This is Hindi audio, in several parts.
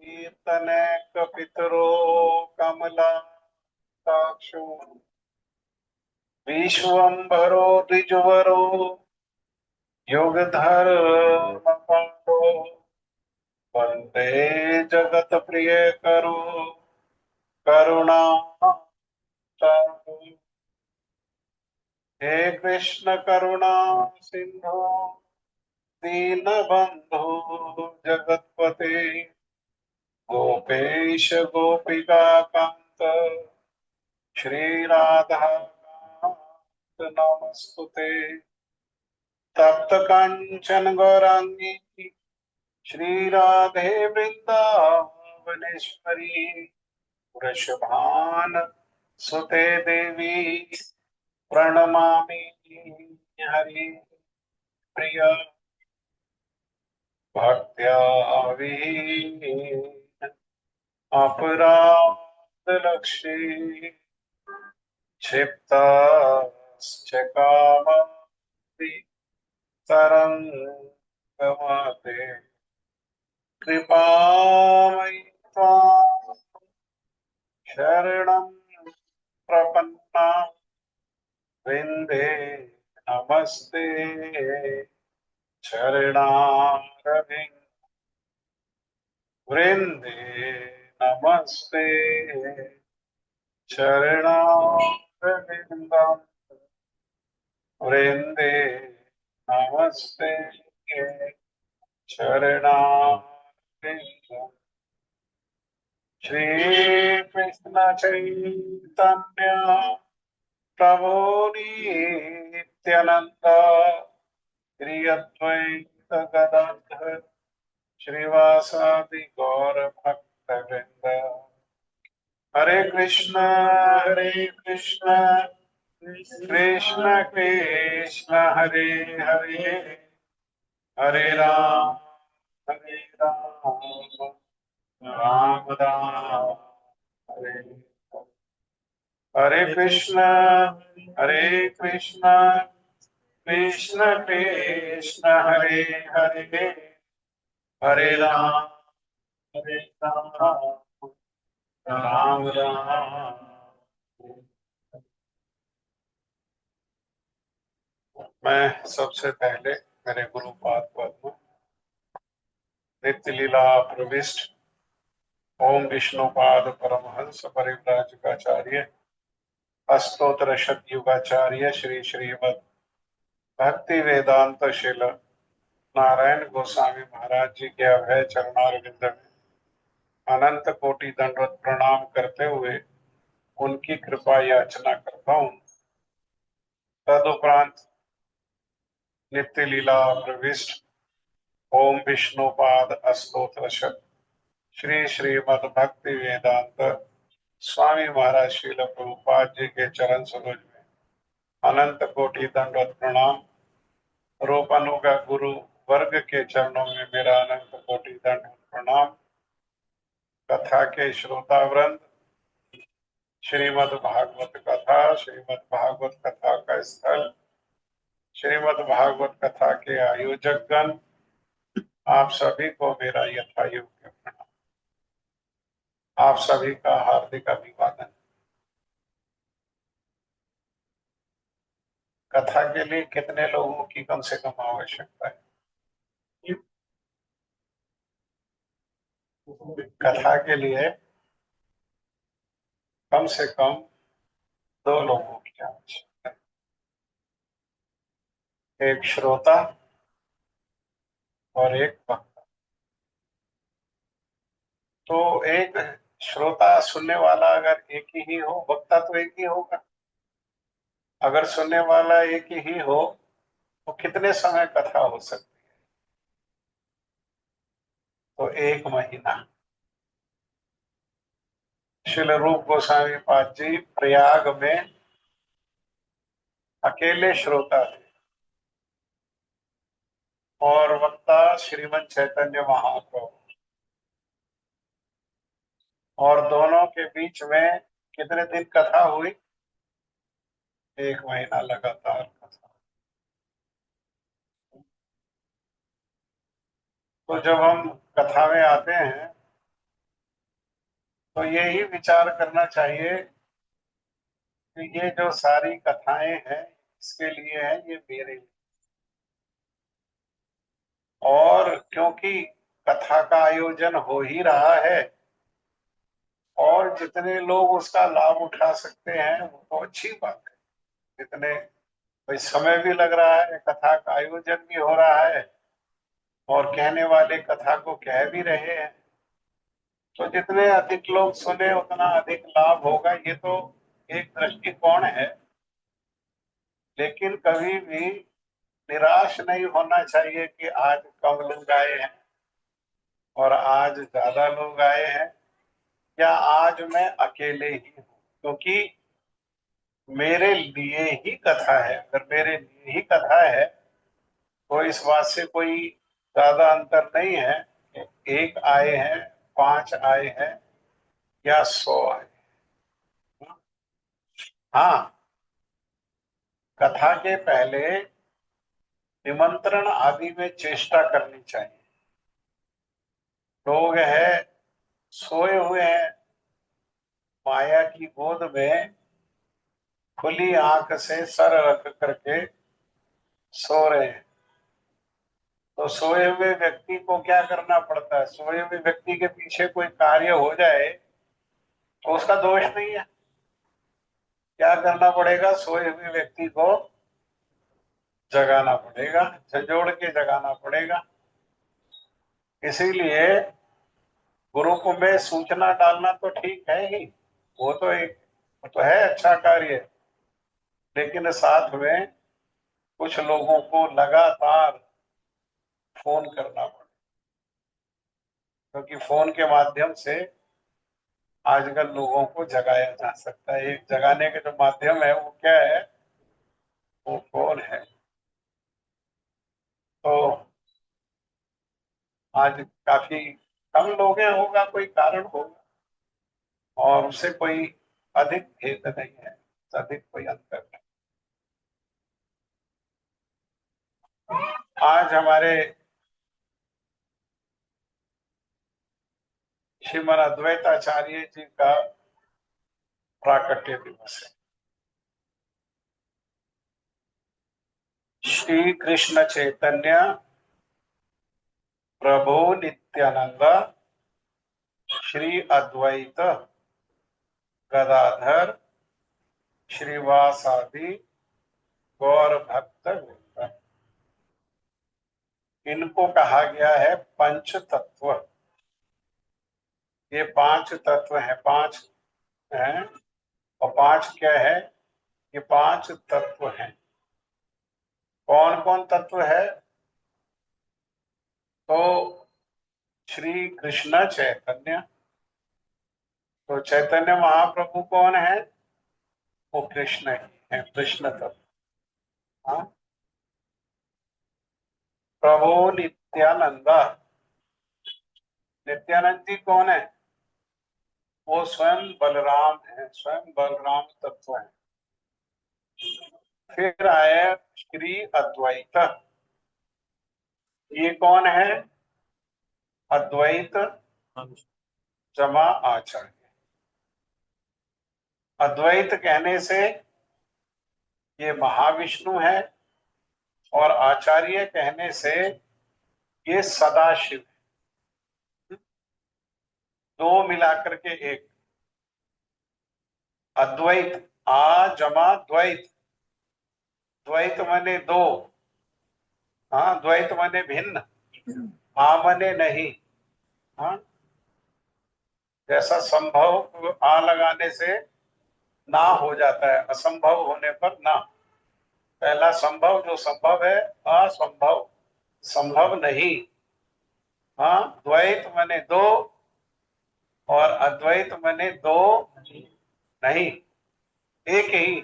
पितरो कमलाक्षो विश्वम्भरो द्विजवरो युगधर्मपालो वन्दे जगत प्रिय करो करुणा सागर। हे कृष्ण करुणा सिंधु दीनबंधु जगतपते गोपेश गोपिका कांत श्री राधा कांत नमस्तुते। तप्त कांचन गौरांगी श्री राधे वृंदावनेश्वरी वृषभान सुते देवी प्रणमामि हरि प्रिया भक्त्या अपराध लक्ष्मी क्षिप्ताश्च कामादि तरंगमाते कृपामयि त्वां शरणं प्रपन्ना वृंदे नमस्ते चरणारविंद वृंदे नमस्ते चरणारविंदम वृंदे नमस्ते चरणारविंदम। श्री कृष्ण चैतन्य प्रभु नित्यानंद श्री अद्वैत गदाधर श्रीवासादि गौर भक्त वृंद। हरे कृष्ण कृष्ण कृष्ण हरे हरे हरे राम राम राम हरे हरे कृष्ण कृष्ण कृष्ण हरे हरे हरे राम राम राम। मैं सबसे पहले मेरे गुरुपाद पद्म नित्य लीला प्रविष्ट ओम विष्णुपाद परमहंस परिव्राजकाचार्य अष्टोत्तर शतयुगाचार्य श्री श्रीमद भक्ति वेदांत शिल नारायण गोस्वामी महाराज जी के अभय चरणारविंद में अनंत कोटि दंडवत प्रणाम करते हुए उनकी कृपा याचना करता हूँ। तदुपरांत नित्य लीला प्रविष्ट ओम विष्णुपाद अष्टोत्तर श्री श्रीमद भक्ति वेदांत स्वामी महाराज श्रील प्रभुपाद जी के चरण सरोज में अनंत कोटि दंडवत प्रणाम। रूपानुगा गुरु वर्ग के चरणों में मेरा अनंत कोटि दंडवत प्रणाम। कथा के श्रोता वृंद, श्रीमद् भागवत कथा, श्रीमद् भागवत कथा का स्थल, श्रीमद् भागवत कथा के आयोजक गण, आप सभी को मेरा यथायोग्य प्रणाम। आप सभी का हार्दिक अभिवादन। कथा के लिए कितने लोगों की कम से कम आवश्यकता है? कथा के लिए कम से कम 2 लोगों की आवश्यकता है, एक श्रोता और एक वक्ता। तो एक श्रोता सुनने वाला अगर एक ही हो, वक्ता तो एक ही होगा। अगर सुनने वाला एक ही हो तो कितने समय कथा हो सकती है? तो 1 महीना। श्रील रूप गोस्वामी पाद जी प्रयाग में अकेले श्रोता थे और वक्ता श्रीमद चैतन्य महाप्रभु, और दोनों के बीच में कितने दिन कथा हुई? 1 महीना लगातार कथा। तो जब हम कथा में आते हैं तो यही विचार करना चाहिए कि ये जो सारी कथाएं हैं इसके लिए है, ये मेरे लिए। और क्योंकि कथा का आयोजन हो ही रहा है और जितने लोग उसका लाभ उठा सकते हैं वो तो अच्छी बात है। जितने भाई समय भी लग रहा है, कथा का आयोजन भी हो रहा है और कहने वाले कथा को कह भी रहे हैं, तो जितने अधिक लोग सुने उतना अधिक लाभ होगा। ये तो एक दृष्टिकोण है, लेकिन कभी भी निराश नहीं होना चाहिए कि आज कम लोग आए हैं और आज ज्यादा लोग आए हैं, या आज मैं अकेले ही हूँ। क्योंकि मेरे लिए ही कथा है, अगर मेरे लिए ही कथा है तो इस बात से कोई ज्यादा अंतर नहीं है कि एक आए हैं, 5 आए हैं या 100 आए। हाँ, कथा के पहले निमंत्रण आदि में चेष्टा करनी चाहिए। लोग है सोए हुए हैं माया की गोद में, खुली आंख से सर रख करके सो रहे हैं। तो सोए हुए व्यक्ति को क्या करना पड़ता है? सोए हुए व्यक्ति के पीछे कोई कार्य हो जाए तो उसका दोष नहीं है। क्या करना पड़ेगा? सोए हुए व्यक्ति को जगाना पड़ेगा, झंझोड़ के जगाना पड़ेगा। इसीलिए ग्रुप में सूचना डालना तो ठीक है ही, वो तो है अच्छा कार्य, लेकिन साथ में कुछ लोगों को लगातार फोन करना पड़े, क्योंकि फोन के माध्यम से आजकल लोगों को जगाया जा सकता है। एक जगाने के जो माध्यम है वो क्या है? वो फोन है। तो आज काफी कम लोग हैं, होगा कोई कारण होगा, और उससे कोई अधिक भेद नहीं है, अधिक कोई अंतर नहीं। आज हमारे श्रीमद अद्वैताचार्य जी का प्राकट्य दिवस है। श्री कृष्ण चैतन्य प्रभु नित्यानंद श्री अद्वैत गदाधर श्रीवासादि गौर भक्त वृंद, इनको कहा गया है पंच तत्व। ये 5 तत्व हैं, 5 हैं। और 5 क्या है? ये 5 तत्व हैं। कौन कौन तत्व है? तो श्री कृष्ण चैतन्य। तो चैतन्य महाप्रभु कौन है? वो कृष्ण ही है, कृष्ण तत्व। हाँ? प्रभु नित्यानंद। नित्यानंद जी कौन है? वो स्वयं बलराम है, स्वयं बलराम तत्व है। फिर आए श्री अद्वैत। ये कौन है? अद्वैत जमा आचार्य। अद्वैत कहने से ये महाविष्णु है, और आचार्य कहने से ये सदाशिव। दो मिलाकर के एक। अद्वैत, आ जमा द्वैत। द्वैत माने दो। हाँ, द्वैत माने भिन्न, आ माने नहीं। हाँ, जैसा संभव आ लगाने से ना हो जाता है, असंभव होने पर ना। पहला संभव, जो संभव है, असंभव संभव नहीं। हाँ, द्वैत माने दो और अद्वैत माने दो नहीं, एक ही,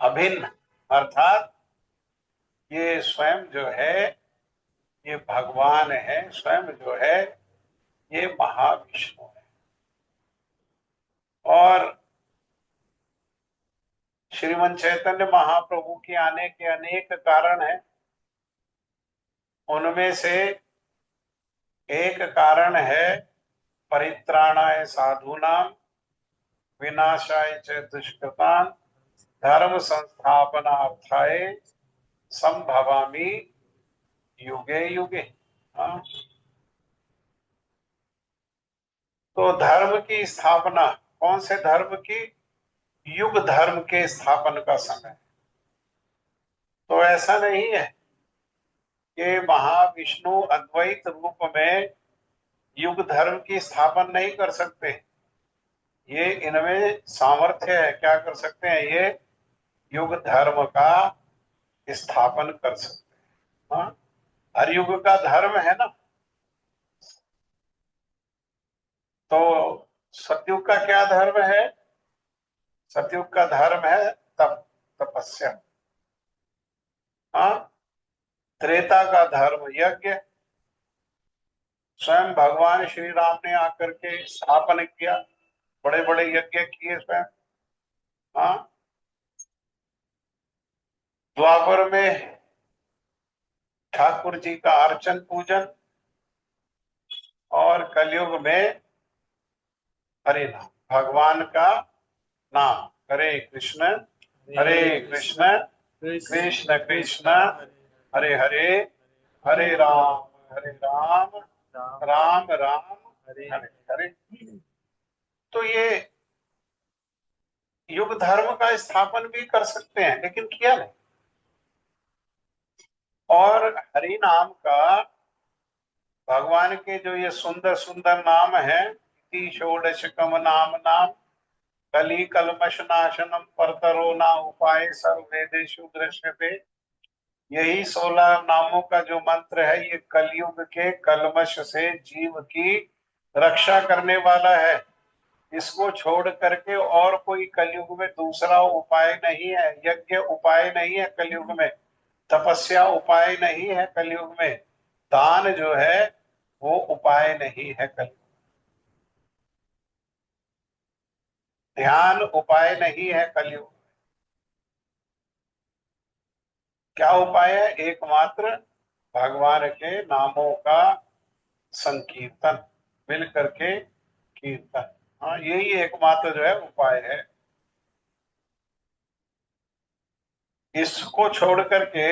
अभिन्न। अर्थात ये स्वयं जो है ये भगवान है, स्वयं जो है ये महाविष्णु है। और श्रीमन चैतन्य महाप्रभु के आने के अनेक कारण हैं। उनमें से एक कारण है परित्राणाय साधूनां विनाशाय च दुष्कृतां धर्म संस्थापनार्थाय संभवामि युगे युगे। हाँ? तो धर्म की स्थापना, कौन से धर्म की? युग धर्म के स्थापन का समय। तो ऐसा नहीं है कि महाविष्णु अद्वैत रूप में युग धर्म की स्थापना नहीं कर सकते। ये इनमें सामर्थ्य है, क्या कर सकते हैं? ये युग धर्म का स्थापन कर सकते हैं। हाँ? हर युग का धर्म है ना। तो सतयुग का क्या धर्म है? सतयुग का धर्म है तप, तपस्या। हाँ? त्रेता का धर्म यज्ञ। स्वयं भगवान श्री राम ने आकर के स्थापन किया, बड़े बड़े यज्ञ किए स्वयं। हाँ? द्वापर में ठाकुर जी का अर्चन पूजन, और कलयुग में हरे नाम, भगवान का नाम। हरे कृष्ण कृष्ण कृष्ण कृष्ण हरे हरे, हरे राम राम राम हरे हरे। तो ये युग धर्म का स्थापन भी कर सकते हैं, लेकिन किया नहीं। और हरि नाम का, भगवान के जो ये सुंदर सुंदर नाम है, षोडशकम नाम नाम कली कलमश नाशनम परतरो ना उपाय सर्ववेदेषु दृश्यते। यही 16 नामों का जो मंत्र है, ये कलयुग के कलमश से जीव की रक्षा करने वाला है। इसको छोड़ करके और कोई कलयुग में दूसरा उपाय नहीं है। यज्ञ उपाय नहीं है कलयुग में, तपस्या उपाय नहीं है कलयुग में, दान जो है वो उपाय नहीं है कलयुग, ध्यान उपाय नहीं है कलयुग। क्या उपाय है? एकमात्र भगवान के नामों का संकीर्तन, मिल करके कीर्तन। हाँ, यही एकमात्र जो है उपाय है। इसको छोड़ करके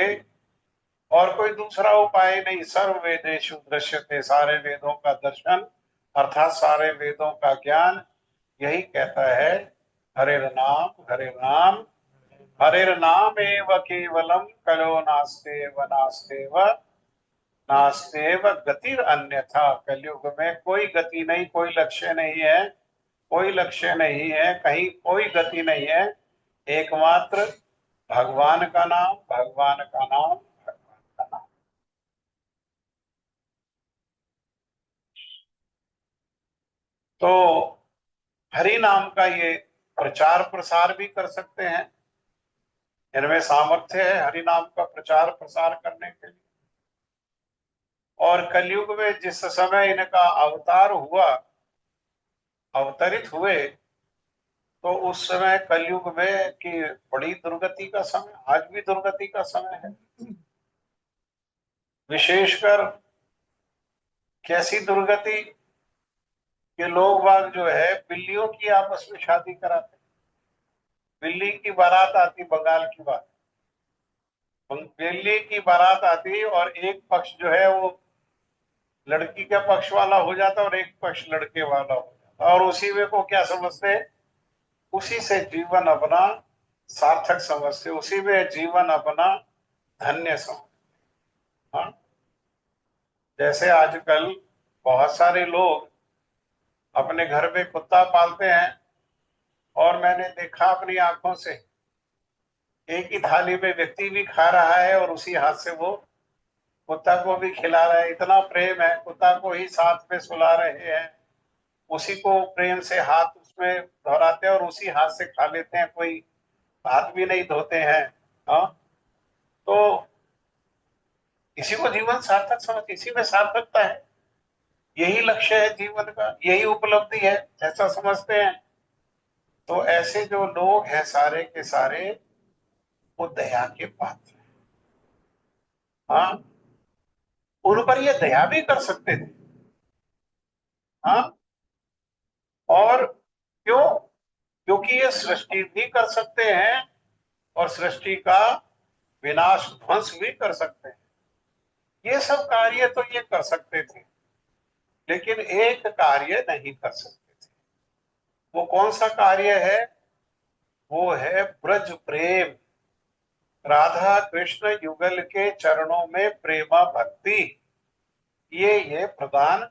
और कोई दूसरा उपाय नहीं। सर्व वेदेषु दृश्यते, सारे वेदों का दर्शन अर्थात सारे वेदों का ज्ञान यही कहता है हरे नाम हरे नाम एव केवलम कलो नास्तेव नास्तेव नास्तेव गतिर अन्यथा। कलयुग में कोई गति नहीं, कोई लक्ष्य नहीं है, कोई लक्ष्य नहीं है, कहीं कोई गति नहीं है। एकमात्र भगवान का नाम, भगवान का नाम, भगवान का नाम। तो हरि नाम का ये प्रचार प्रसार भी कर सकते हैं, इनमें सामर्थ्य है हरि नाम का प्रचार प्रसार करने के लिए। और कलयुग में जिस समय इनका अवतार हुआ, अवतरित हुए, तो उस समय कलयुग में कि बड़ी दुर्गति का समय, आज भी दुर्गति का समय है। विशेषकर कैसी दुर्गति कि लोग बाग जो है बिल्लियों की आपस में शादी कराते। बिल्ली की बारात आती, बंगाल की बात, बिल्ली की बारात आती और एक पक्ष जो है वो लड़की के पक्ष वाला हो जाता और एक पक्ष लड़के वाला हो जाता, और उसी में को क्या समझते, उसी से जीवन अपना सार्थक समझते, उसी में जीवन अपना धन्य समझते। हाँ? जैसे आजकल बहुत सारे लोग अपने घर पे कुत्ता पालते हैं, और मैंने देखा अपनी आंखों से, एक ही थाली में व्यक्ति भी खा रहा है और उसी हाथ से वो कुत्ता को भी खिला रहा है। इतना प्रेम है, कुत्ता को ही साथ में सुला रहे हैं, उसी को प्रेम से हाथ उसमें दोहराते हैं और उसी हाथ से खा लेते हैं, कोई हाथ भी नहीं धोते हैं। हाँ? तो इसी को जीवन सार्थक समझ, इसी में सार्थकता है, यही लक्ष्य है जीवन का, यही उपलब्धि है, ऐसा समझते हैं। तो ऐसे जो लोग हैं सारे के सारे, वो दया के पात्र हैं। हाँ? उन पर ये दया भी कर सकते थे। हाँ? और क्यों? क्योंकि ये सृष्टि भी कर सकते हैं और सृष्टि का विनाश ध्वंस भी कर सकते हैं। ये सब कार्य तो ये कर सकते थे, लेकिन एक कार्य नहीं कर सकते थे। वो कौन सा कार्य है? वो है ब्रज प्रेम। राधा कृष्ण युगल के चरणों में प्रेमा भक्ति, ये प्रदान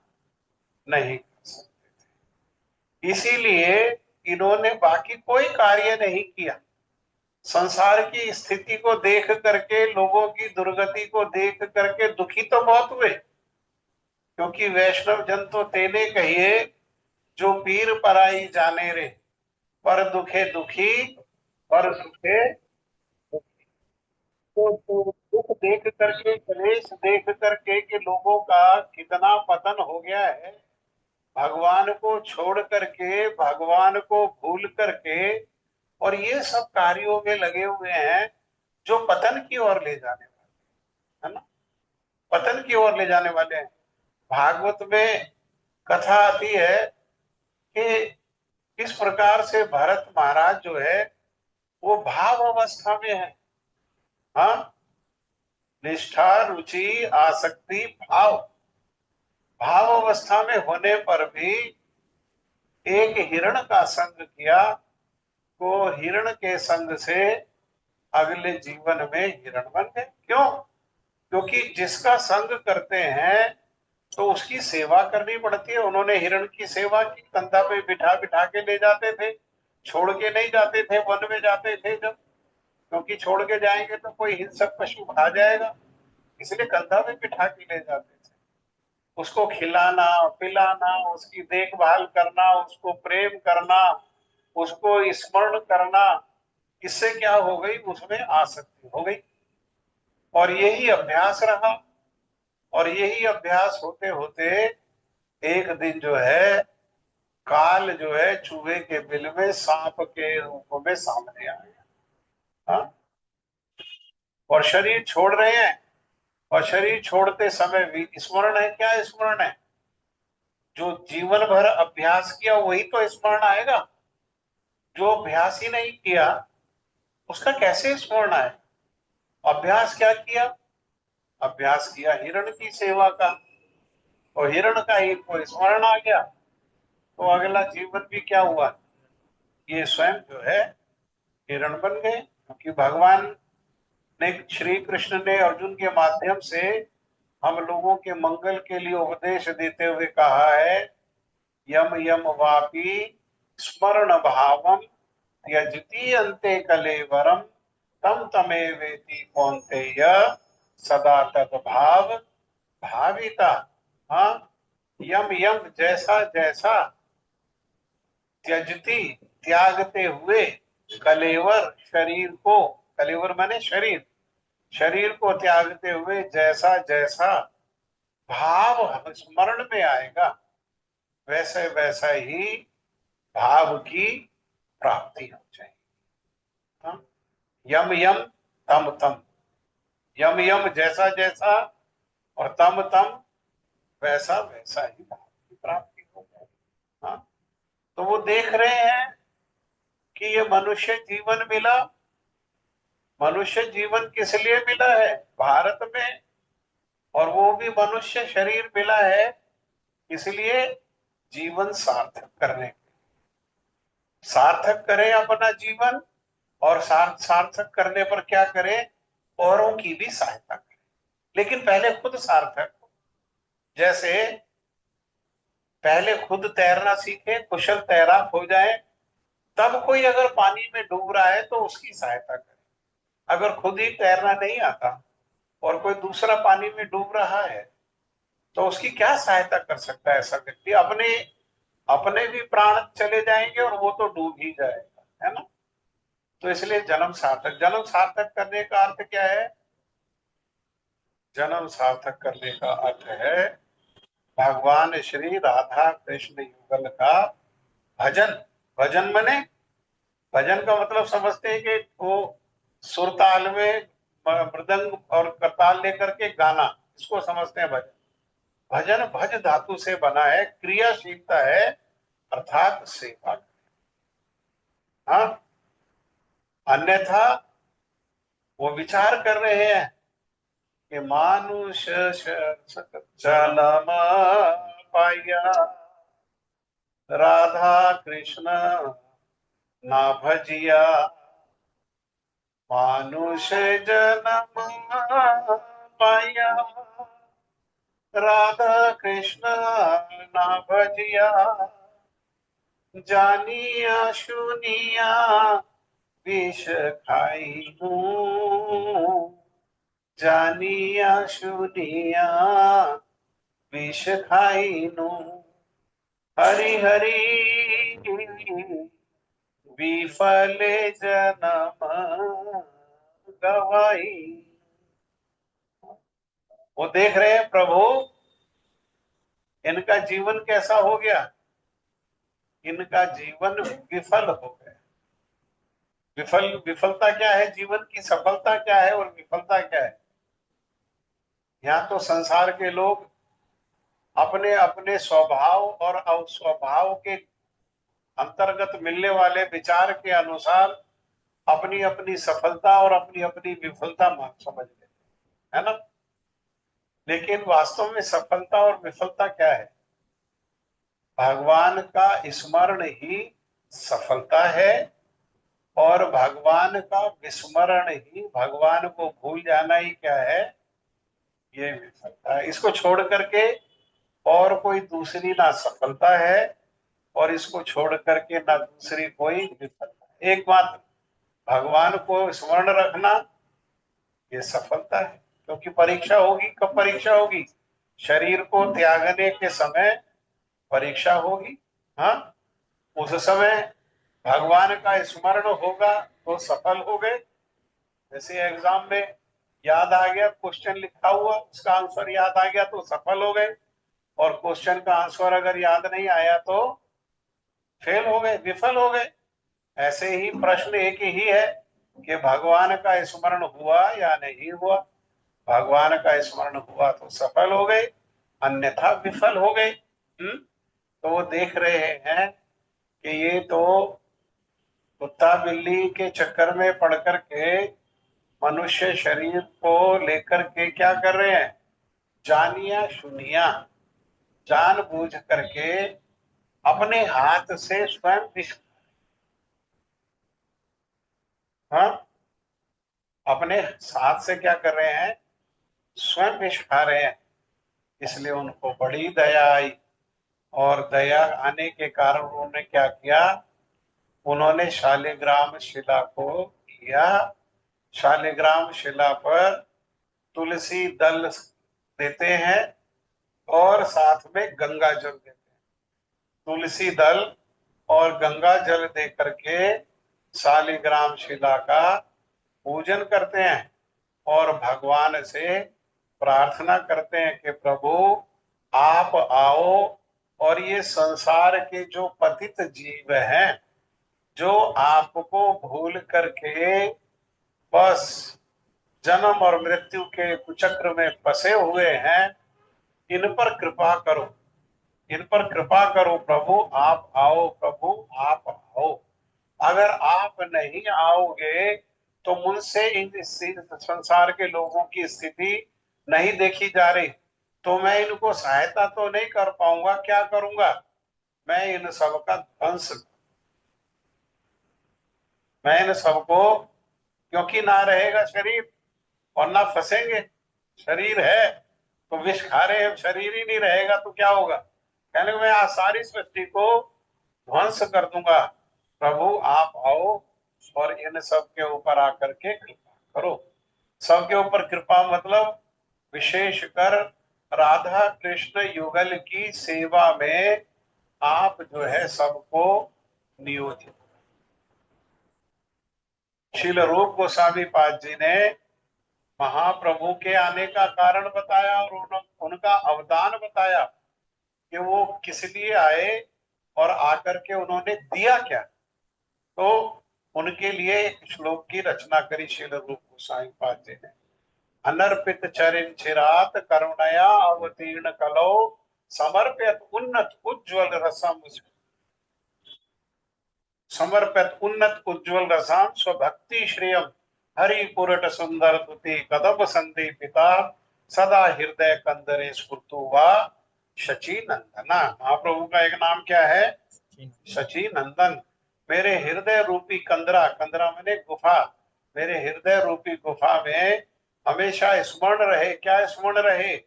नहीं कर सकते। इसीलिए इन्होंने बाकी कोई कार्य नहीं किया। संसार की स्थिति को देख करके, लोगों की दुर्गति को देख करके दुखी तो बहुत हुए, क्योंकि वैष्णव जन तो तेने कहिए जो पीर पराई जाने रे, पर दुखे दुखी, पर सुखे दुखी। तो दुख देख करके, क्लेश देख करके कि लोगों का कितना पतन हो गया है, भगवान को छोड़ करके, भगवान को भूल करके, और ये सब कार्यों में लगे हुए हैं जो पतन की ओर ले जाने वाले, है ना, पतन की ओर ले जाने वाले हैं। भागवत में कथा आती है कि किस प्रकार से भरत महाराज जो है वो भाव अवस्था में है। हाँ, निष्ठा रुचि आसक्ति भाव, भाव अवस्था में होने पर भी एक हिरण का संग किया, तो हिरण के संग से अगले जीवन में हिरण बन गए। क्यों? क्योंकि जिसका संग करते हैं तो उसकी सेवा करनी पड़ती है। उन्होंने हिरण की सेवा की, कंधा पे बिठा बिठा के ले जाते थे, छोड़ के नहीं जाते थे। वन में जाते थे जब, क्योंकि छोड़ के जाएंगे तो कोई हिंसक पशु खा जाएगा, इसलिए कंधा पे बिठा के ले जाते थे। उसको खिलाना पिलाना, उसकी देखभाल करना, उसको प्रेम करना, उसको स्मरण करना, इससे क्या हो गई, उसमें आसक्ति हो गई। और यही अभ्यास रहा, और यही अभ्यास होते होते एक दिन जो है काल जो है चूहे के बिल में सांप के रूप में सामने आया। हाँ? और शरीर छोड़ रहे हैं, और शरीर छोड़ते समय भी स्मरण है। क्या स्मरण है? जो जीवन भर अभ्यास किया वही तो स्मरण आएगा। जो अभ्यास ही नहीं किया उसका कैसे स्मरण आए? अभ्यास क्या किया? अभ्यास किया हिरण की सेवा का, और हिरण का ही को स्मरण आ गया, तो अगला जीवन भी क्या हुआ, ये स्वयं जो है हिरण बन गए। क्योंकि भगवान ने, श्री कृष्ण ने अर्जुन के माध्यम से हम लोगों के मंगल के लिए उपदेश देते हुए कहा है, यम यम वापी स्मरण भावम त्यजति अन्ते कलेवरम तम तमे वेति कौन्तेय सदा तद भाव भाविता। हाँ, यम यम जैसा जैसा, त्यजति त्यागते हुए, कलेवर शरीर को, कलेवर माने शरीर, शरीर को त्यागते हुए जैसा जैसा भाव स्मरण में आएगा, वैसे वैसा ही भाव की प्राप्ति हो जाएगी। हाँ? यम यम तम तम, यम यम जैसा जैसा, और तम तम वैसा वैसा ही भाव की प्राप्ति हो जाएगी। हाँ? तो वो देख रहे हैं कि ये मनुष्य जीवन मिला। मनुष्य जीवन किस लिए मिला है? भारत में, और वो भी मनुष्य शरीर मिला है इसलिए जीवन सार्थक करने, सार्थक करें अपना जीवन, और सार्थक करने पर क्या करें, औरों की भी सहायता करें, लेकिन पहले खुद सार्थक हो। जैसे पहले खुद तैरना सीखे, कुशल तैराक हो जाए, तब कोई अगर पानी में डूब रहा है तो उसकी सहायता करें। अगर खुद ही तैरना नहीं आता और कोई दूसरा पानी में डूब रहा है तो उसकी क्या सहायता कर सकता है ऐसा व्यक्ति? अपने अपने भी प्राण चले जाएंगे और वो तो डूब ही जाएगा, है ना। तो इसलिए जन्म सार्थक, जन्म सार्थक करने का अर्थ क्या है? जन्म सार्थक करने का अर्थ है भगवान श्री राधा कृष्ण युगल का भजन। भजन माने, भजन का मतलब समझते हैं कि वो सुरताल में मृदंग और करताल लेकर के गाना, इसको समझते हैं भजन। भजन भज धातु से बना है, क्रियाशीलता है, अर्थात सेवा। हाँ, अन्यथा वो विचार कर रहे हैं कि मानुष जन्म पाया, राधा कृष्ण ना भजिया, मानुष जन्म पाया, राधा कृष्ण ना भजिया, जानिया सुनिया विष खाई हूँ, जानिया सुनिया विष खाई हूँ, हरि हरि विफल जन्म गवाई। वो देख रहे हैं प्रभु इनका जीवन कैसा हो गया, इनका जीवन विफल हो गया। विफलता क्या है, जीवन की सफलता क्या है और विफलता क्या है। यहाँ तो संसार के लोग अपने अपने स्वभाव और अस्वभाव के अंतर्गत मिलने वाले विचार के अनुसार अपनी अपनी सफलता और अपनी अपनी विफलता समझ लेते है ना। लेकिन वास्तव में सफलता और विफलता क्या है, भगवान का स्मरण ही सफलता है और भगवान का विस्मरण ही, भगवान को भूल जाना ही क्या है, ये विफलता है। इसको छोड़ करके और कोई दूसरी ना सफलता है और इसको छोड़ करके ना दूसरी कोई विफलता। एकमात्र भगवान को स्मरण रखना ये सफलता है। क्योंकि परीक्षा होगी, कब परीक्षा होगी, शरीर को त्यागने के समय परीक्षा होगी। हाँ, उस समय भगवान का स्मरण होगा तो सफल हो गए। जैसे एग्जाम में याद आ गया, क्वेश्चन लिखा हुआ उसका आंसर याद आ गया तो सफल हो गए, और क्वेश्चन का आंसर अगर याद नहीं आया तो फेल हो गए, विफल हो गए। ऐसे ही प्रश्न एक ही है कि भगवान का स्मरण हुआ या नहीं हुआ। भगवान का स्मरण हुआ तो सफल हो गए, अन्यथा विफल हो गए। तो वो देख रहे हैं कि ये तो कुत्ता बिल्ली के चक्कर में पड़ करके मनुष्य शरीर को लेकर के क्या कर रहे हैं, जानिया सुनिया जान बूझ करके अपने हाथ से स्वयं विष, हाँ, अपने हाथ से क्या कर रहे हैं, स्वयं विष खा रहे हैं। इसलिए उनको बड़ी दया आई, और दया आने के कारण उन्होंने क्या किया, उन्होंने शालिग्राम शिला को लिया, शालिग्राम शिला पर तुलसी दल देते हैं और साथ में गंगा जल देते हैं। तुलसी दल और गंगा जल दे करके शालिग्राम शिला का पूजन करते हैं और भगवान से प्रार्थना करते हैं कि प्रभु आप आओ और ये संसार के जो पतित जीव हैं, जो आपको भूल करके बस जन्म और मृत्यु के कुचक्र में फंसे हुए हैं, इन पर कृपा करो, इन पर कृपा करो प्रभु, आप आओ प्रभु, आप आओ। अगर आप नहीं आओगे तो मुझसे इन संसार के लोगों की स्थिति नहीं देखी जा रही, तो मैं इनको सहायता तो नहीं कर पाऊंगा। क्या करूंगा, मैं इन सबका ध्वंस, मैं इन सबको, क्योंकि ना रहेगा शरीर और ना फंसेंगे। शरीर है तो विष खा रहे हैं, शरीर ही नहीं रहेगा तो क्या होगा। कहने मैं आज सारी सृष्टि को ध्वंस कर दूंगा, प्रभु आप आओ और इन सब के ऊपर आकर के कृपा करो। सबके ऊपर कृपा मतलब विशेषकर राधा कृष्ण युगल की सेवा में आप जो है सबको नियोजित। श्रील रूप गोस्वामी पाद जी ने महाप्रभु के आने का कारण बताया और उनका अवदान बताया कि वो किस लिए आए और आकर के उन्होंने दिया क्या। तो उनके लिए एक श्लोक की रचना करी श्रील रूप गोस्वामी पाद जी ने। अनर्पित चरिन चिरात करुणया अवतीर्ण कलो समर्पित उन्नत उज्ज्वल रसम। समर्पित उन्नत उज्ज्वल रसाम स्वभक्ति श्रेयम हरि पुरट सुंदर तुति कदम संदीपिता सदा हृदय कंदरे स्फुर्तु वा शची नंदना। महाप्रभु का एक नाम क्या है? शची नंदन। मेरे हृदय रूपी कंदरा, कंदरा मैंने गुफा, मेरे हृदय रूपी गुफा में हमेशा स्मरण रहे। क्या स्मरण रहे?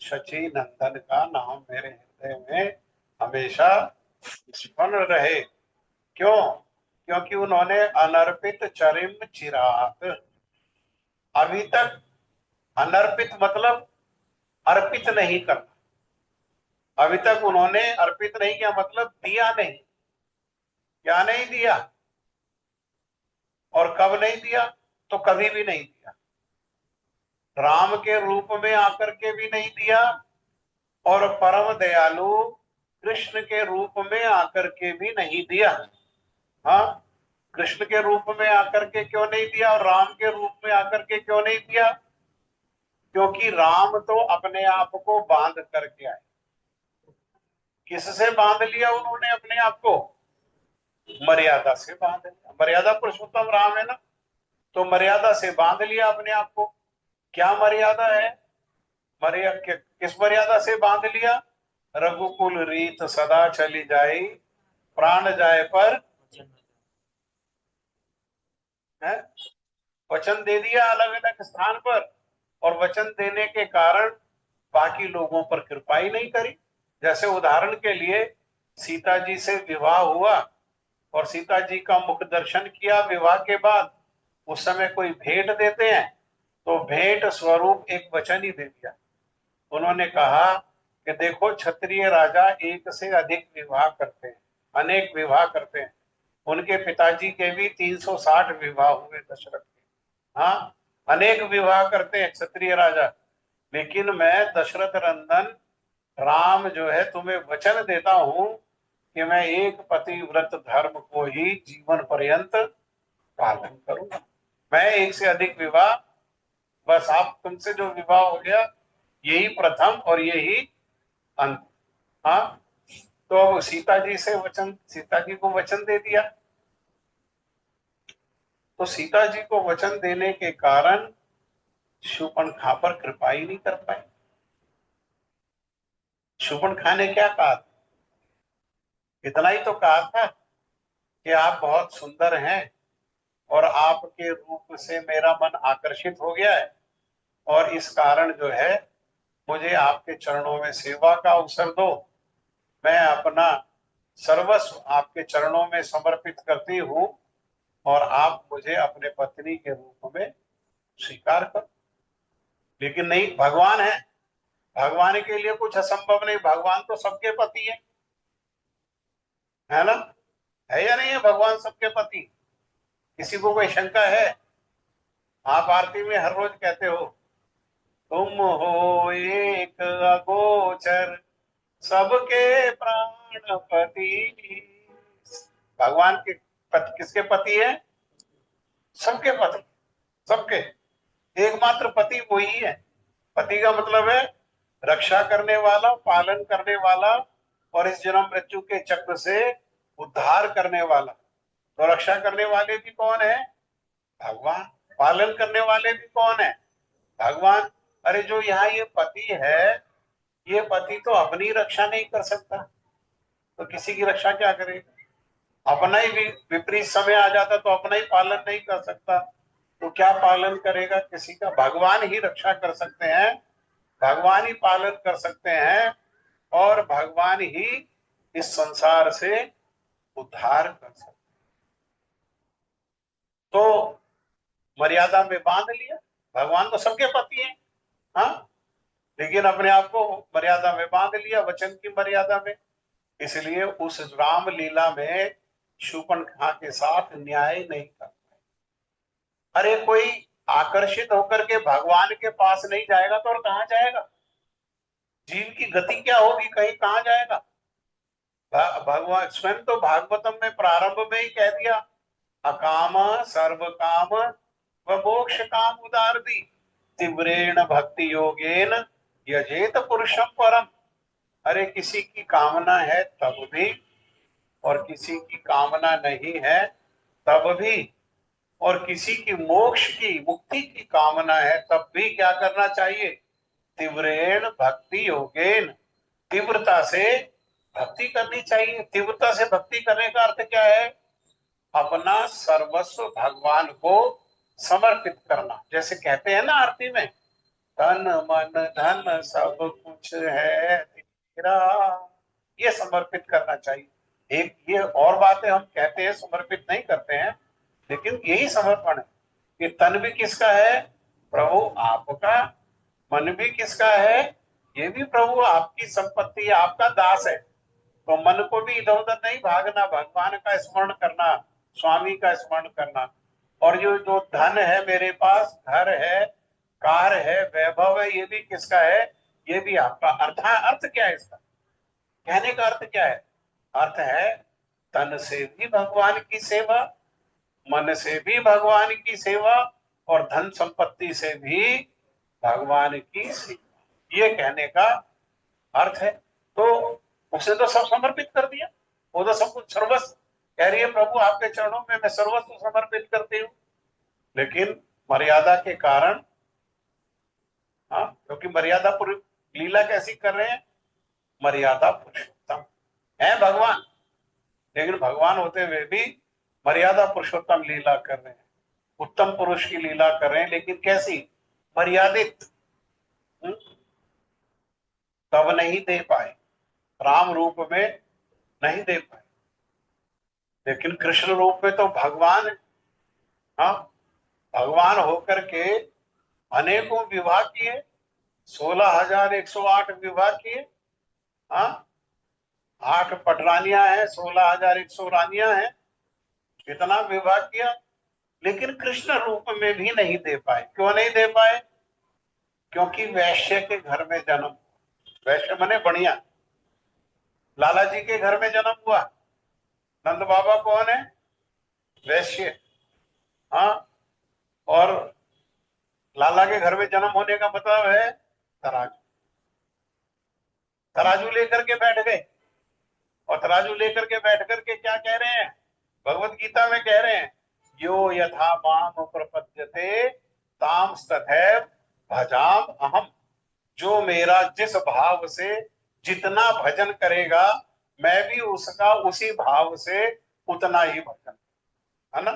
शची नंदन का नाम मेरे हृदय में हमेशा स्मरण रहे। क्यों? क्योंकि उन्होंने अनर्पित चरिम चिराग, अभी तक अनर्पित मतलब अर्पित नहीं करना, अभी तक उन्होंने अर्पित नहीं किया, मतलब दिया नहीं। क्या नहीं दिया? और कब नहीं दिया? तो कभी भी नहीं दिया। राम के रूप में आकर के भी नहीं दिया, और परम दयालु कृष्ण के रूप में आकर के भी नहीं दिया। हाँ, कृष्ण के रूप में आकर के क्यों नहीं दिया और राम के रूप में आकर के क्यों नहीं दिया? क्योंकि राम तो अपने आप को बांध करके आए। किससे बांध लिया उन्होंने अपने आप को? मर्यादा से बांध लिया। मर्यादा पुरुषोत्तम राम है ना, तो मर्यादा से बांध लिया अपने आप को। क्या मर्यादा है? मर्यादा किस मर्यादा से बांध लिया? रघुकुल रीत सदा चली जाए, प्राण जाए पर है। वचन दे दिया अलग अलग स्थान पर, और वचन देने के कारण बाकी लोगों पर कृपा ही नहीं करी। जैसे उदाहरण के लिए सीता जी से विवाह हुआ और सीता जी का मुख दर्शन किया विवाह के बाद, उस समय कोई भेंट देते हैं तो भेंट स्वरूप एक वचन ही दे दिया। उन्होंने कहा कि देखो, क्षत्रिय राजा एक से अधिक विवाह करते हैं, अनेक विवाह करते हैं। उनके पिताजी के भी 360 विवाह हुए दशरथ के। हाँ, अनेक विवाह करते हैं क्षत्रिय राजा, लेकिन मैं दशरथ नंदन राम जो है तुम्हें वचन देता हूं कि मैं एक पतिव्रत धर्म को ही जीवन पर्यंत पालन करूंगा। मैं एक से अधिक विवाह, बस आप तुमसे जो विवाह हो गया यही प्रथम और यही अंत। हाँ, तो सीता जी से वचन, सीता जी को वचन दे दिया। तो सीता जी को वचन देने के कारण शूर्पणखा पर कृपा ही नहीं कर पाई। शूर्पणखा ने क्या कहा? इतना ही तो कहा था कि आप बहुत सुंदर हैं और आपके रूप से मेरा मन आकर्षित हो गया है, और इस कारण जो है मुझे आपके चरणों में सेवा का अवसर दो। मैं अपना सर्वस्व आपके चरणों में समर्पित करती हूँ, और आप मुझे अपने पत्नी के रूप में स्वीकार करो। लेकिन नहीं, भगवान है, भगवान के लिए कुछ असंभव नहीं। भगवान तो सबके पति है ना? है या नहीं है? भगवान सबके पति। किसी को कोई शंका है? आप आरती में हर रोज कहते हो, तुम हो एक अगोचर सबके प्राणपति। भगवान के पति किसके पति है? सबके पति, सबके। एकमात्र पति वही है। पति का मतलब है रक्षा करने वाला, पालन करने वाला, और इस जन्म मृत्यु के चक्र से उद्धार करने वाला। तो रक्षा करने वाले भी कौन है? भगवान। पालन करने वाले भी कौन है? भगवान। अरे जो यहाँ ये पति है, ये पति तो अपनी रक्षा नहीं कर सकता, तो किसी की रक्षा क्या करेगा? अपना ही विपरीत समय आ जाता तो अपना ही पालन नहीं कर सकता, तो क्या पालन करेगा किसी का? भगवान ही रक्षा कर सकते हैं, भगवान ही पालन कर सकते हैं, और भगवान ही इस संसार से उद्धार कर सकते। तो मर्यादा में बांध लिया। भगवान तो सबके पति हैं, हाँ, लेकिन अपने आप को मर्यादा में बांध लिया, वचन की मर्यादा में। इसलिए उस राम लीला में शूर्पणखा के साथ न्याय नहीं कर पाए। अरे कोई आकर्षित होकर के भगवान के पास नहीं जाएगा तो और कहां जाएगा? जीव की गति क्या होगी? कहीं कहां जाएगा? भगवान स्वयं तो भागवतम में प्रारंभ में ही कह दिया, अकाम सर्व काम व मोक्ष काम उदारती तीव्रेण भक्ति योगेन यजेत पुरुषम परम। अरे किसी की कामना है तब भी, और किसी की कामना नहीं है तब भी, और किसी की मोक्ष की मुक्ति की कामना है तब भी क्या करना चाहिए? तीव्रेण भक्ति योगेन, तीव्रता से भक्ति करनी चाहिए। तीव्रता से भक्ति करने का अर्थ क्या है? अपना सर्वस्व भगवान को समर्पित करना। जैसे कहते हैं ना आरती में, तन मन धन सब कुछ है तेरा, ये समर्पित करना चाहिए। एक ये और बातें हम कहते हैं, समर्पित नहीं करते हैं, लेकिन यही समर्पण है कि तन भी किसका है? प्रभु आपका। मन भी किसका है? ये भी प्रभु आपकी संपत्ति है, आपका दास है। तो मन को भी इधर उधर नहीं भागना, भगवान का स्मरण करना, स्वामी का स्मरण करना। और जो जो धन है मेरे पास, घर है, कार है, वैभव है, ये भी किसका है? ये भी आपका। अर्थ क्या है इसका? कहने का अर्थ क्या है? अर्थ है तन से भी भगवान की सेवा, मन से भी भगवान की सेवा, और धन संपत्ति से भी भगवान की सेवा, ये कहने का अर्थ है। तो उसने तो सब समर्पित कर दिया, वो तो सब कुछ सर्वस्व कह रही है, प्रभु आपके चरणों में मैं सर्वस्व समर्पित करती हूँ। लेकिन मर्यादा के कारण, हाँ, क्योंकि मर्यादा पूरी लीला कैसी कर रहे हैं? मर्यादा पुरुषोत्तम है भगवान, लेकिन भगवान होते हुए भी मर्यादा पुरुषोत्तम लीला कर रहे हैं, उत्तम पुरुष की लीला कर रहे हैं, लेकिन कैसी? मर्यादित। तब नहीं दे पाए, राम रूप में नहीं दे पाए, लेकिन कृष्ण रूप में तो भगवान है। हाँ, भगवान होकर के अनेकों विवाह किए, 16,108 विवाह किए। हाँ, 8 पटरानियां हैं, 16,100 रानियां हैं, कितना विवाह किया, लेकिन कृष्ण रूप में भी नहीं दे पाए। क्यों नहीं दे पाए? क्योंकि वैश्य के घर में जन्म, वैश्य बने बढ़िया, लाला जी के घर में जन्म हुआ। नंद बाबा कौन है? वैश्य। हाँ, और लाला के घर में जन्म होने का मतलब है तराजू, तराजू लेकर के बैठ गए। और तराजू लेकर के बैठ करके क्या कह रहे हैं? भगवत गीता में कह रहे हैं, यो यथा माम प्रपद्यते ताम तथैव भजाम अहम। जो मेरा जिस भाव से जितना भजन करेगा, मैं भी उसका उसी भाव से उतना ही भजन, है ना?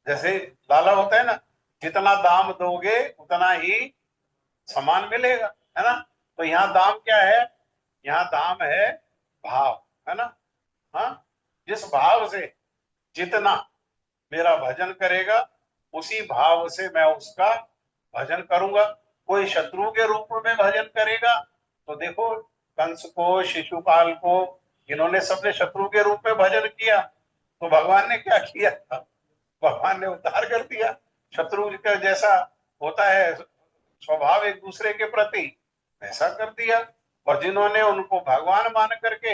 जैसे लाला होता है ना, जितना दाम दोगे उतना ही सामान मिलेगा, है ना? तो यहाँ दाम क्या है? यहाँ दाम है भाव, है ना? हाँ, जिस भाव से जितना मेरा भजन करेगा, उसी भाव से मैं उसका भजन करूंगा। कोई शत्रु के रूप में भजन करेगा, तो देखो कंस को, शिशुपाल को, इन्होंने सबने शत्रु के रूप में भजन किया, तो भगवान ने क्या किया? भगवान ने उद्धार कर दिया। शत्रु का जैसा होता है स्वभाव एक दूसरे के प्रति, वैसा कर दिया। और जिन्होंने उनको भगवान मान करके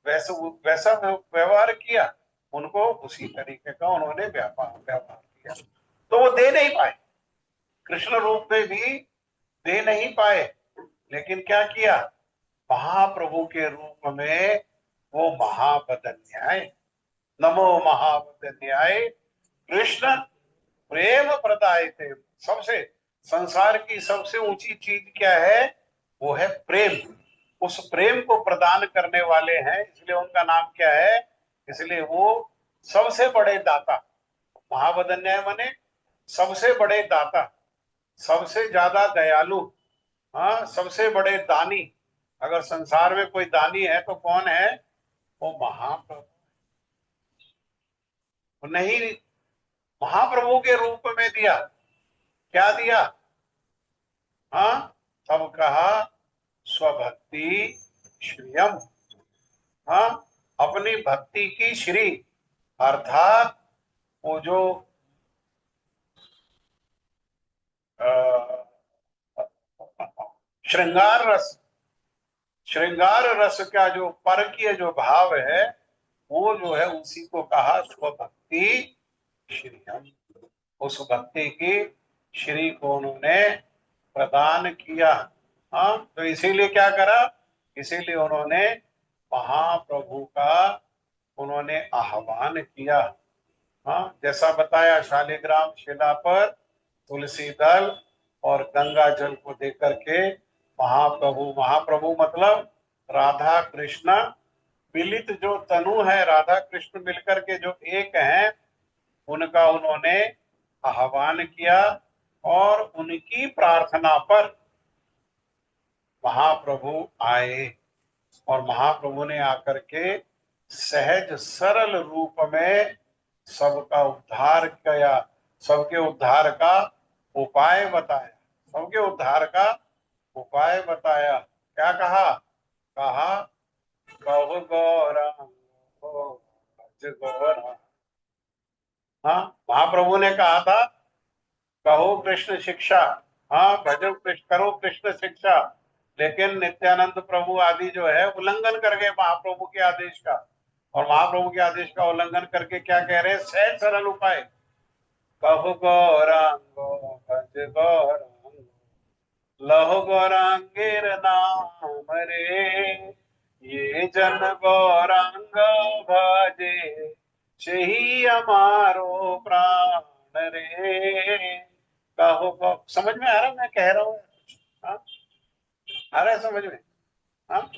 वैसा वैसा व्यवहार किया, उनको उसी तरीके का उन्होंने व्यवहार किया। तो वो दे नहीं पाए, कृष्ण रूप में भी दे नहीं पाए, लेकिन क्या किया? महाप्रभु के रूप में वो महाबदन्याय, नमो महाबदन्याय कृष्ण प्रेम प्रदाय थे। सबसे संसार की सबसे ऊंची चीज क्या है? वो है प्रेम। उस प्रेम को प्रदान करने वाले हैं, इसलिए उनका नाम क्या है? इसलिए वो सबसे बड़े दाता, महावदन्याय माने सबसे बड़े दाता, सबसे ज्यादा दयालु, हाँ, सबसे बड़े दानी। अगर संसार में कोई दानी है तो कौन है? वो महाप्रभु। नहीं, महाप्रभु के रूप में दिया। क्या दिया? हाँ, तब कहा स्वभक्ति श्रियम। हाँ, अपनी भक्ति की श्री, अर्थात वो जो श्रृंगार रस, श्रृंगार रस का जो परकीय जो भाव है, वो जो है उसी को कहा स्वभक्ति श्रियम। उस भक्ति की श्री को उन्होंने प्रदान किया। हाँ, तो इसीलिए क्या करा? इसीलिए उन्होंने महाप्रभु का उन्होंने आह्वान किया। हाँ, जैसा बताया, शालिग्राम शिला पर तुलसी दल और गंगा जल को देकर के महाप्रभु, महाप्रभु मतलब राधा कृष्ण मिलित जो तनु है, राधा कृष्ण मिलकर के जो एक हैं, उनका उन्होंने आह्वान किया और उनकी प्रार्थना पर महाप्रभु आए और महाप्रभु ने आकर के सहज सरल रूप में सबका उद्धार किया, सबके उद्धार का उपाय बताया, सबके उद्धार का उपाय बताया। क्या कहा? कहा कहो गौरांग भज गौरांग। हाँ, महाप्रभु ने कहा था कहो कृष्ण शिक्षा, हाँ भजो कृष्ण, करो कृष्ण शिक्षा। लेकिन नित्यानंद प्रभु आदि जो है उल्लंघन कर गए महाप्रभु के आदेश का, और महाप्रभु के आदेश का उल्लंघन करके क्या कह रहे हैं? सहज सरल उपाय, कहो गौरांगो भज गौरांग, लहो गौरांगेर नाम रे, ये जन गौरांग भजे ही हमारो प्राण रे। कहो समझ में आ रहा मैं कह रहा हूँ? हाँ, आ रहा है समझ में? हाँ,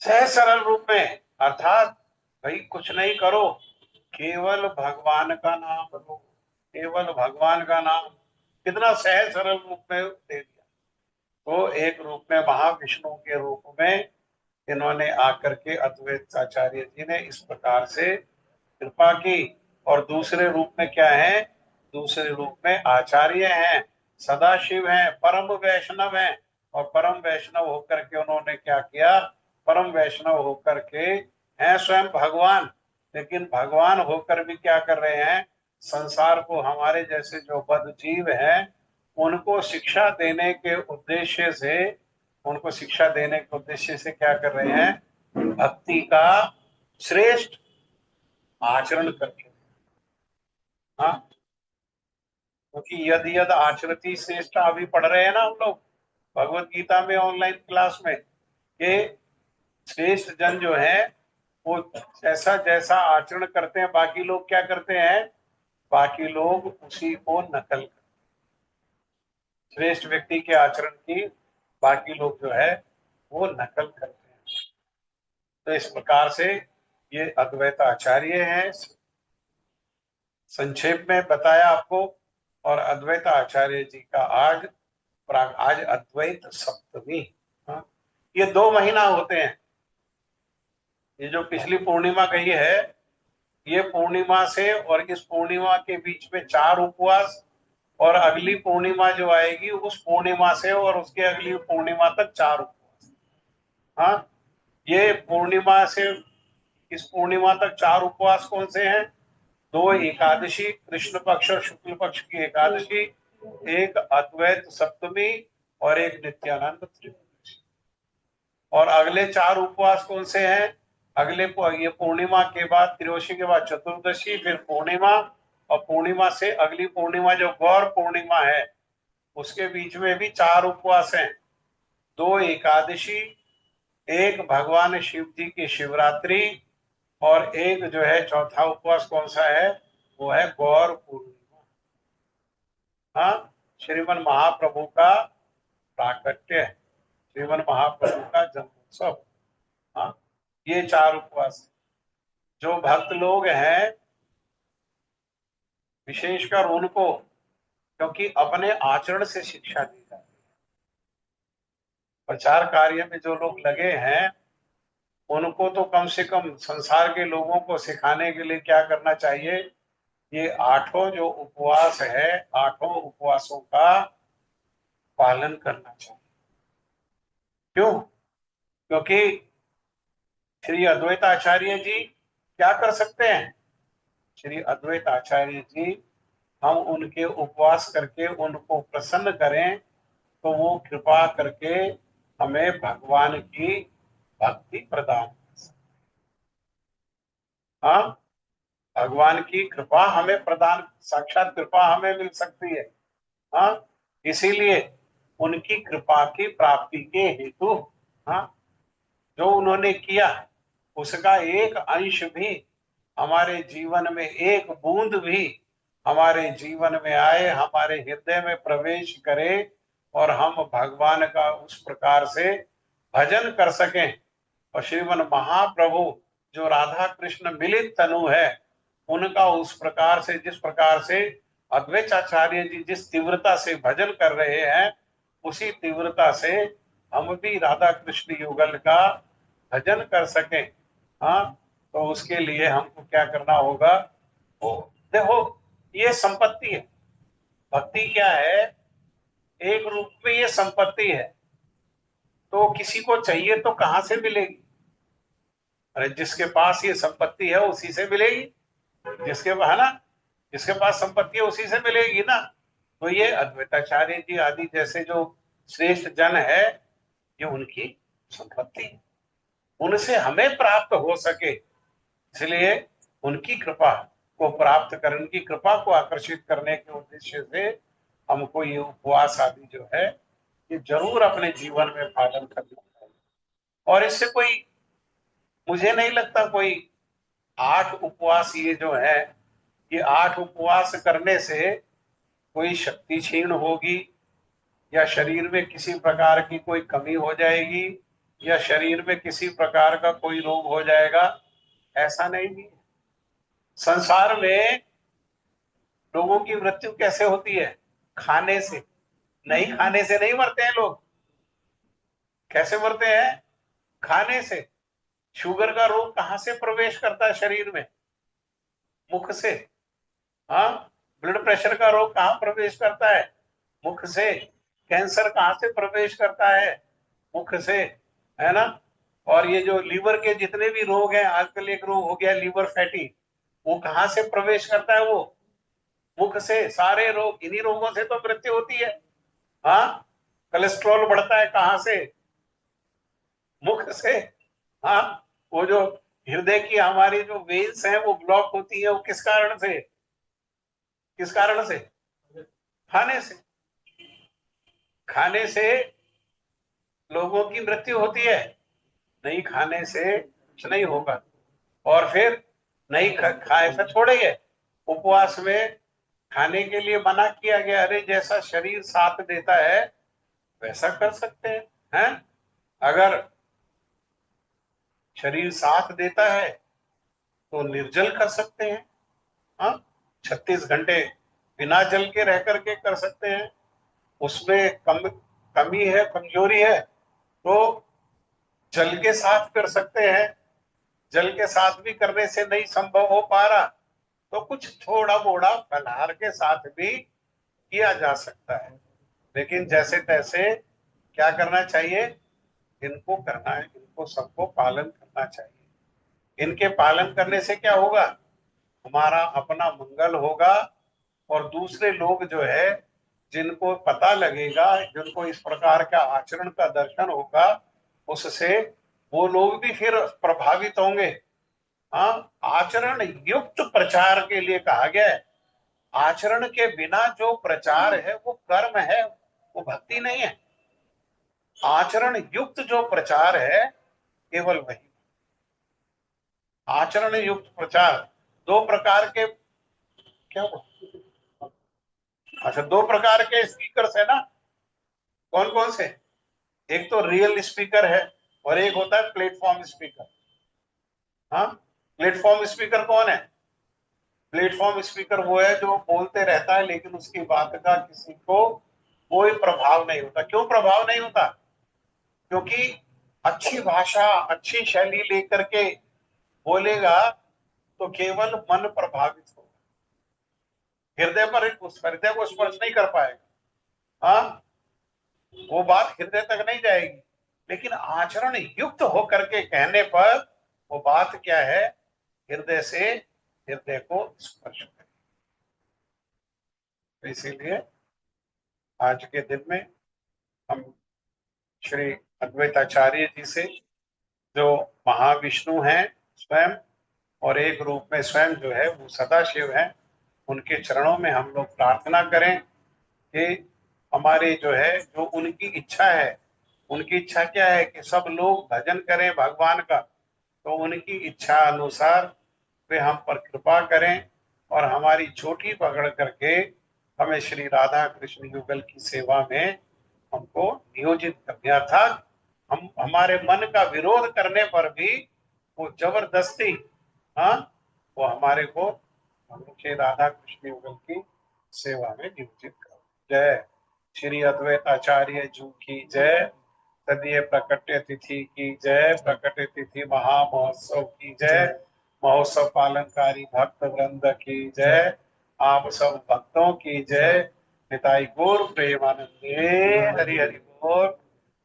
सहज सरल रूप में, अर्थात भाई कुछ नहीं करो, केवल भगवान का नाम लो, केवल भगवान का नाम। कितना सहज सरल रूप में दे दिया। तो एक रूप में महाविष्णु के रूप में इन्होंने आकर के अद्वैत आचार्य जी ने इस प्रकार से कृपा की। और दूसरे रूप में क्या है? दूसरे रूप में आचार्य हैं, सदाशिव हैं, परम वैष्णव हैं। और परम वैष्णव होकर के उन्होंने क्या किया? परम वैष्णव होकर के हैं स्वयं भगवान, लेकिन भगवान होकर भी क्या कर रहे हैं? संसार को, हमारे जैसे जो बद्ध जीव हैं, उनको शिक्षा देने के उद्देश्य से, उनको शिक्षा देने के उद्देश्य से क्या कर रहे हैं? भक्ति का श्रेष्ठ आचरण करके। हाँ, क्योंकि यद यद आचरती श्रेष्ठ, अभी पढ़ रहे हैं ना हम लोग भगवत गीता में ऑनलाइन क्लास में, कि श्रेष्ठ जन जो है वो जैसा जैसा आचरण करते हैं, बाकी लोग क्या करते हैं? बाकी लोग उसी को नकल करते। श्रेष्ठ व्यक्ति के आचरण की बाकी लोग जो है वो नकल करते हैं। तो इस प्रकार से ये अद्वैत आचार्य हैं, संक्षेप में बताया आपको। और अद्वैत आचार्य जी का आज अद्वैत सप्तमी। हाँ? ये 2 महीना होते हैं। ये जो पिछली पूर्णिमा गई है, ये पूर्णिमा से और इस पूर्णिमा के बीच में 4 उपवास, और अगली पूर्णिमा जो आएगी उस पूर्णिमा से और उसके अगली पूर्णिमा तक 4 उपवास। हाँ, ये पूर्णिमा से इस पूर्णिमा तक 4 उपवास कौन से हैं? 2 एकादशी, कृष्ण पक्ष और शुक्ल पक्ष की एकादशी, एक अद्वैत सप्तमी और एक नित्यानंद त्रियोदशी। और अगले 4 उपवास कौन से हैं? अगले ये पूर्णिमा के बाद, त्रयोदशी के बाद चतुर्दशी, फिर पूर्णिमा, और पूर्णिमा से अगली पूर्णिमा जो गौर पूर्णिमा है उसके बीच में भी 4 उपवास हैं। 2 एकादशी, एक भगवान शिव जी की शिवरात्रि, और एक जो है चौथा उपवास कौन सा है? वो है गौर पूर्णिमा। हाँ, श्रीमन महाप्रभु का प्राकट्य, श्रीमन महाप्रभु का जन्मोत्सव। हाँ, ये 4 उपवास। जो भक्त लोग हैं विशेषकर उनको, क्योंकि अपने आचरण से शिक्षा दी जाती है। प्रचार कार्य में जो लोग लगे हैं उनको तो कम से कम संसार के लोगों को सिखाने के लिए क्या करना चाहिए? ये 8 जो उपवास है, 8 उपवासों का पालन करना चाहिए। क्यों? क्योंकि श्री अद्वैत आचार्य जी क्या कर सकते हैं? श्री अद्वैत आचार्य जी, हम उनके उपवास करके उनको प्रसन्न करें तो वो कृपा करके हमें भगवान की भक्ति प्रदान कर सकते। हाँ, भगवान की कृपा हमें प्रदान, साक्षात कृपा हमें मिल सकती है। हाँ, इसीलिए उनकी कृपा की प्राप्ति के हेतु, हाँ, जो उन्होंने किया उसका एक अंश भी हमारे जीवन में, एक बूंद भी हमारे जीवन में आए, हमारे हृदय में प्रवेश करे और हम भगवान का उस प्रकार से भजन कर सकें। और श्रीमन महाप्रभु जो राधा कृष्ण मिलित तनु है, उनका उस प्रकार से, जिस प्रकार से अद्वैताचार्य जी जिस तीव्रता से भजन कर रहे हैं, उसी तीव्रता से हम भी राधा कृष्ण युगल का भजन कर सकें। हाँ, तो उसके लिए हमको क्या करना होगा? वो देखो, ये संपत्ति है। भक्ति क्या है? एक रूप में ये संपत्ति है। तो किसी को चाहिए तो कहां से मिलेगी? अरे जिसके पास ये संपत्ति है उसी से मिलेगी। जिसके है ना, जिसके पास संपत्ति है उसी से मिलेगी ना। तो ये अद्वैताचार्य जी आदि जैसे जो श्रेष्ठ जन है, ये उनकी संपत्ति है। उनसे हमें प्राप्त हो सके, इसलिए उनकी कृपा को प्राप्त कर, उनकी कृपा को आकर्षित करने के उद्देश्य से हमको ये उपवास आदि जो है, ये जरूर अपने जीवन में पालन करना चाहिए। और इससे कोई, मुझे नहीं लगता कोई 8 उपवास ये जो है, ये 8 उपवास करने से कोई शक्ति क्षीण होगी, या शरीर में किसी प्रकार की कोई कमी हो जाएगी, या शरीर में किसी प्रकार का कोई रोग हो जाएगा, ऐसा नहीं है। संसार में लोगों की मृत्यु कैसे होती है? खाने से। नहीं खाने से नहीं मरते हैं लोग। कैसे मरते हैं? खाने से। शुगर का रोग कहां से प्रवेश करता है शरीर में? मुख से। हाँ, ब्लड प्रेशर का रोग कहां प्रवेश करता है? मुख से। कैंसर कहां से प्रवेश करता है? मुख से, है ना। और ये जो लीवर के जितने भी रोग हैं, आजकल एक रोग हो गया लीवर फैटी, वो कहां से प्रवेश करता है? वो मुख से। सारे रोग, इन्हीं रोगों से तो मृत्यु होती है। हाँ, कोलेस्ट्रॉल बढ़ता है कहां से? मुख से। हाँ, वो जो हृदय की हमारी जो वेन्स हैं वो ब्लॉक होती है, वो किस कारण से? किस कारण से? खाने से। खाने से लोगों की मृत्यु होती है। नहीं खाने से कुछ नहीं होगा। और फिर नहीं खाए से छोड़ेंगे। उपवास में खाने के लिए मना किया गया। अरे जैसा शरीर साथ देता है वैसा कर सकते हैं। अगर शरीर साथ देता है तो निर्जल कर सकते हैं। हाँ, 36 घंटे बिना जल के रह करके कर सकते हैं। उसमें कमी है, कमजोरी है, तो जल के साथ कर सकते हैं। जल के साथ भी करने से नहीं संभव हो पा रहा, तो कुछ थोड़ा मोड़ा फलाहार के साथ भी किया जा सकता है। लेकिन जैसे तैसे क्या करना चाहिए? इनको करना है, इनको सबको पालन करना चाहिए। इनके पालन करने से क्या होगा? हमारा अपना मंगल होगा, और दूसरे लोग जो है, जिनको पता लगेगा, जिनको इस प्रकार का आचरण का दर्शन होगा, उससे वो लोग भी फिर प्रभावित होंगे। हाँ, आचरण युक्त प्रचार के लिए कहा गया है। आचरण के बिना जो प्रचार है वो कर्म है, वो भक्ति नहीं है। आचरण युक्त जो प्रचार है केवल वही। आचरण युक्त प्रचार दो प्रकार के, क्या हुआ? अच्छा, दो प्रकार के स्पीकर्स है ना। कौन कौन से? एक तो रियल स्पीकर है, और एक होता है प्लेटफॉर्म स्पीकर। हाँ, प्लेटफॉर्म स्पीकर कौन है? प्लेटफॉर्म स्पीकर वो है जो बोलते रहता है लेकिन उसकी बात का किसी को कोई प्रभाव नहीं होता। क्यों प्रभाव नहीं होता? क्योंकि अच्छी भाषा, अच्छी शैली लेकर के बोलेगा तो केवल मन प्रभावित होगा, हृदय पर, उस हृदय को स्पर्श नहीं कर पाएगा। हाँ, वो बात हृदय तक नहीं जाएगी। लेकिन आचरण युक्त होकर के कहने पर वो बात क्या है? हृदय से हृदय को स्पर्श करे। तो इसीलिए आज के दिन में हम श्री अद्वैताचार्य जी से, जो महाविष्णु हैं स्वयं, और एक रूप में स्वयं जो है वो सदाशिव हैं, उनके चरणों में हम लोग प्रार्थना करें कि हमारे जो है, जो उनकी इच्छा है उनकी इच्छा क्या है कि सब लोग भजन करें भगवान का। तो उनकी इच्छा अनुसार वे हम पर कृपा करें और हमारी चोटी पकड़ करके हमें श्री राधा कृष्ण युगल की सेवा में हमको नियोजित कर दिया। अर्थात हम हमारे मन का विरोध करने पर भी वो जबरदस्ती, हाँ, वो हमारे को श्री राधा कृष्ण युगल की सेवा में नियोजित कर। जय श्री अद्वैत आचार्य जी की जय। तदीय प्रकट्य तिथि की जय। प्रकट्य तिथि महामहोत्सव की जय। महोत्सव पालनकारी भक्त वृंद की जय। आप सब भक्तों की जय। निताई गौर प्रेमानंदे। हरि हरि बोल।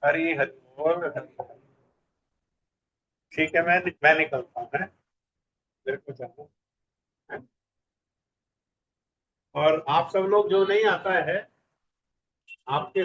हरि हरि बोल। हरि हरि। ठीक है, मैं निकलता हूँ, है मेरे को जाना है। और आप सब लोग जो नहीं आता है आपके